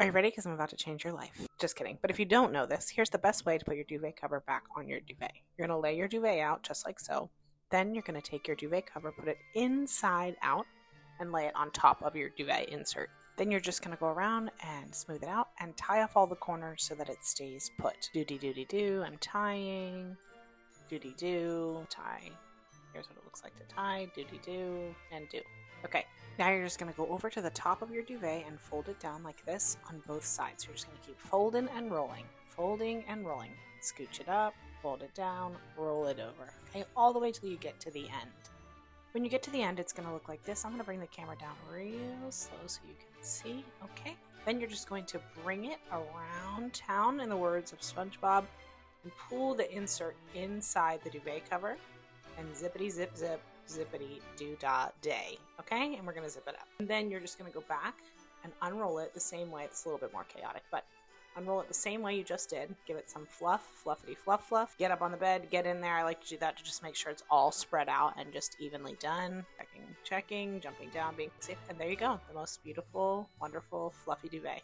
Are you ready? Because I'm about to change your life. Just kidding. But if you don't know this, here's the best way to put your duvet cover back on your duvet. You're going to lay your duvet out just like so. Then you're going to take your duvet cover, put it inside out, and lay it on top of your duvet insert. Then you're just going to go around and smooth it out and tie off all the corners so that it stays put. Doody-doody-doo, I'm tying. Doody-doo, tie. Here's what it looks like to tie. Doody-doo, and do. Okay, now you're just going to go over to the top of your duvet and fold it down like this on both sides. You're just going to keep folding and rolling, folding and rolling. Scooch it up, fold it down, roll it over. Okay, all the way till you get to the end. When you get to the end, it's going to look like this. I'm going to bring the camera down real slow so you can see. Okay, then you're just going to bring it around town, in the words of SpongeBob, and pull the insert inside the duvet cover and zippity zip zip zippity doo dah day. Okay, and we're going to zip it up. And then you're just going to go back and unroll it the same way. It's a little bit more chaotic, but unroll it the same way you just did. Give it some fluff, fluffity fluff fluff. Get up on the bed, get in there. I like to do that to just make sure it's all spread out and just evenly done. Checking, checking, jumping down, being safe. And there you go. The most beautiful, wonderful, fluffy duvet.